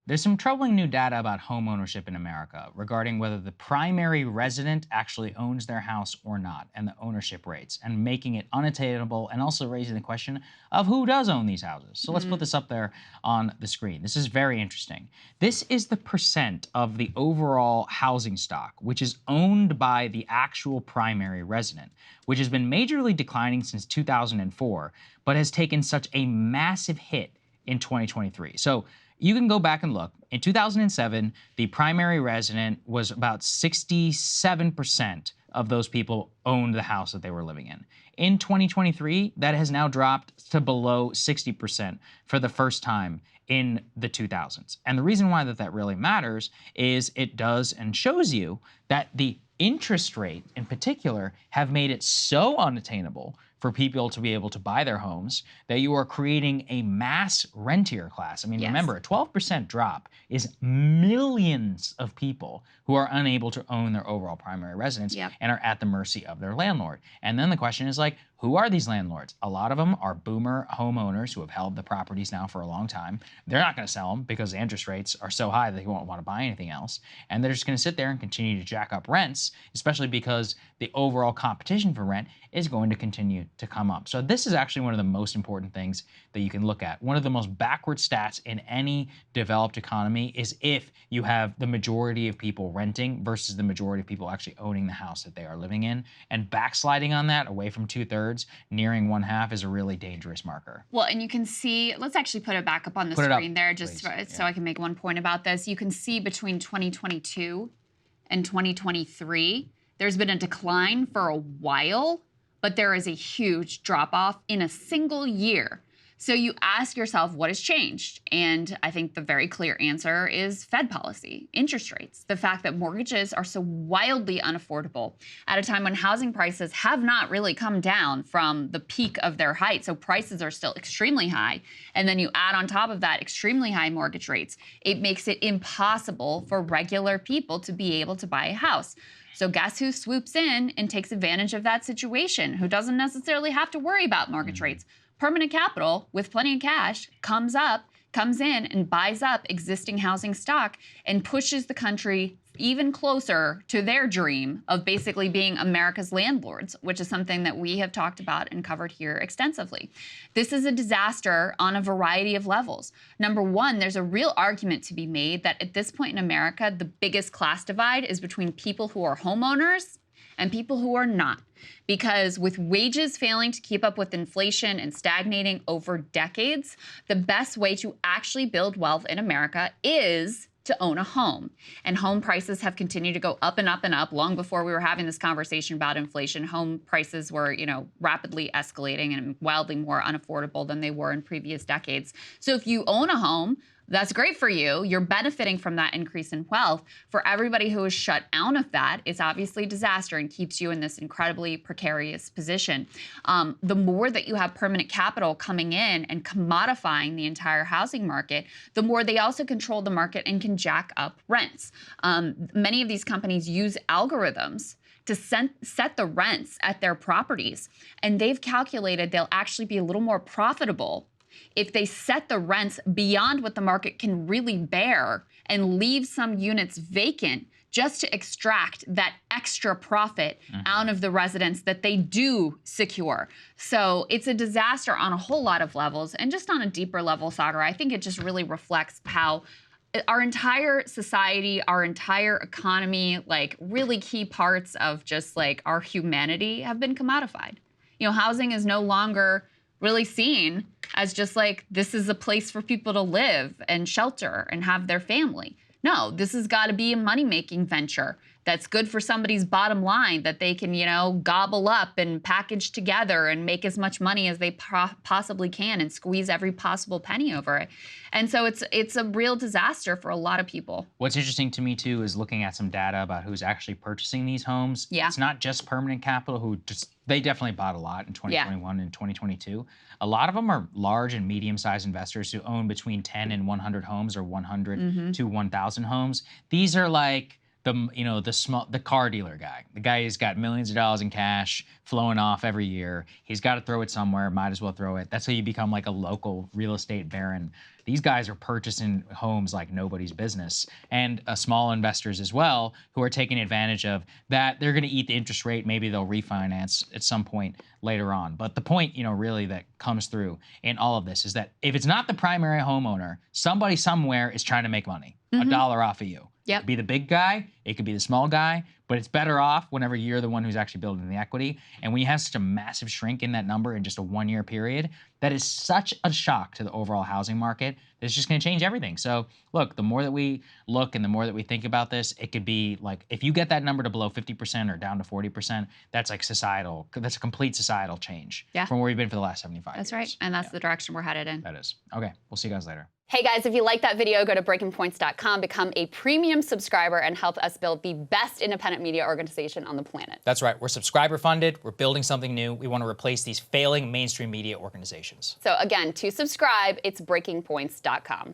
There's some troubling new data about home ownership in America regarding whether the primary resident actually owns their house or not, and the ownership rates, and making it unattainable, and also raising the question of who does own these houses. So let's put this up there on the screen. This is very interesting. This is the percent of the overall housing stock which is owned by the actual primary resident, which has been majorly declining since 2004, but has taken such a massive hit in 2023. So you can go back and look. In 2007, the primary resident was about 67% of those people owned the house that they were living in. In 2023, that has now dropped to below 60% for the first time in the 2000s. And the reason why that really matters is it does and shows you that the interest rate in particular have made it so unattainable for people to be able to buy their homes that you are creating a mass rentier class. I mean, remember, a 12% drop is millions of people who are unable to own their overall primary residence and are at the mercy of their landlord. And then the question is like, who are these landlords? A lot of them are boomer homeowners who have held the properties now for a long time. They're not going to sell them because the interest rates are so high that they won't want to buy anything else. And they're just going to sit there and continue to jack up rents, especially because the overall competition for rent is going to continue to come up. So this is actually one of the most important things that you can look at. One of the most backward stats in any developed economy is if you have the majority of people renting versus the majority of people actually owning the house that they are living in. And backsliding on that away from 2/3, nearing 1/2 is a really dangerous marker. Well, and you can see, let's actually put it back up on the screen there, just so I can make one point about this. You can see between 2022 and 2023, there's been a decline for a while, but there is a huge drop-off in a single year. So you ask yourself, what has changed? And I think the very clear answer is Fed policy, interest rates, the fact that mortgages are so wildly unaffordable at a time when housing prices have not really come down from the peak of their height. So prices are still extremely high. And then you add on top of that extremely high mortgage rates. It makes it impossible for regular people to be able to buy a house. So guess who swoops in and takes advantage of that situation, who doesn't necessarily have to worry about mortgage rates? Permanent capital with plenty of cash comes in and buys up existing housing stock and pushes the country even closer to their dream of basically being America's landlords, which is something that we have talked about and covered here extensively. This is a disaster on a variety of levels. Number one, there's a real argument to be made that at this point in America, the biggest class divide is between people who are homeowners and people who are not. Because with wages failing to keep up with inflation and stagnating over decades, the best way to actually build wealth in America is to own a home. And home prices have continued to go up and up and up. Long before we were having this conversation about inflation, home prices were, rapidly escalating and wildly more unaffordable than they were in previous decades. So if you own a home, that's great for you. You're benefiting from that increase in wealth. For everybody who is shut out of that, it's obviously a disaster and keeps you in this incredibly precarious position. The more that you have permanent capital coming in and commodifying the entire housing market, the more they also control the market and can jack up rents. Many of these companies use algorithms to set the rents at their properties, and they've calculated they'll actually be a little more profitable if they set the rents beyond what the market can really bear and leave some units vacant just to extract that extra profit out of the residents that they do secure. So it's a disaster on a whole lot of levels. And just on a deeper level, Saagar, I think it just really reflects how our entire society, our entire economy, like really key parts of just like our humanity have been commodified. Housing is no longer really seen as just like, this is a place for people to live and shelter and have their family. No, this has got to be a money-making venture that's good for somebody's bottom line that they can, gobble up and package together and make as much money as they possibly can and squeeze every possible penny over it. And so it's a real disaster for a lot of people. What's interesting to me, too, is looking at some data about who's actually purchasing these homes. Yeah. It's not just permanent capital who they definitely bought a lot in 2021 and 2022. A lot of them are large and medium-sized investors who own between 10 and 100 homes or 100 to 1,000 homes. These are like the car dealer guy, the guy who's got millions of dollars in cash flowing off every year. He's got to throw it somewhere. Might as well throw it. That's how you become like a local real estate baron. These guys are purchasing homes like nobody's business, and small investors as well who are taking advantage of that. They're going to eat the interest rate. Maybe they'll refinance at some point later on. But the point, really that comes through in all of this is that if it's not the primary homeowner, somebody somewhere is trying to make money, a dollar off of you. Yep. It could be the big guy, it could be the small guy, but it's better off whenever you're the one who's actually building the equity. And when you have such a massive shrink in that number in just a 1-year period, that is such a shock to the overall housing market that it's just going to change everything. So look, the more that we look and the more that we think about this, it could be like, if you get that number to below 50% or down to 40%, that's like that's a complete societal change from where we've been for the last 75 years. That's right. And that's the direction we're headed in. That is. Okay. We'll see you guys later. Hey guys, if you like that video, go to breakingpoints.com, become a premium subscriber, and help us build the best independent media organization on the planet. That's right. We're subscriber funded. We're building something new. We want to replace these failing mainstream media organizations. So again, to subscribe, it's breakingpoints.com.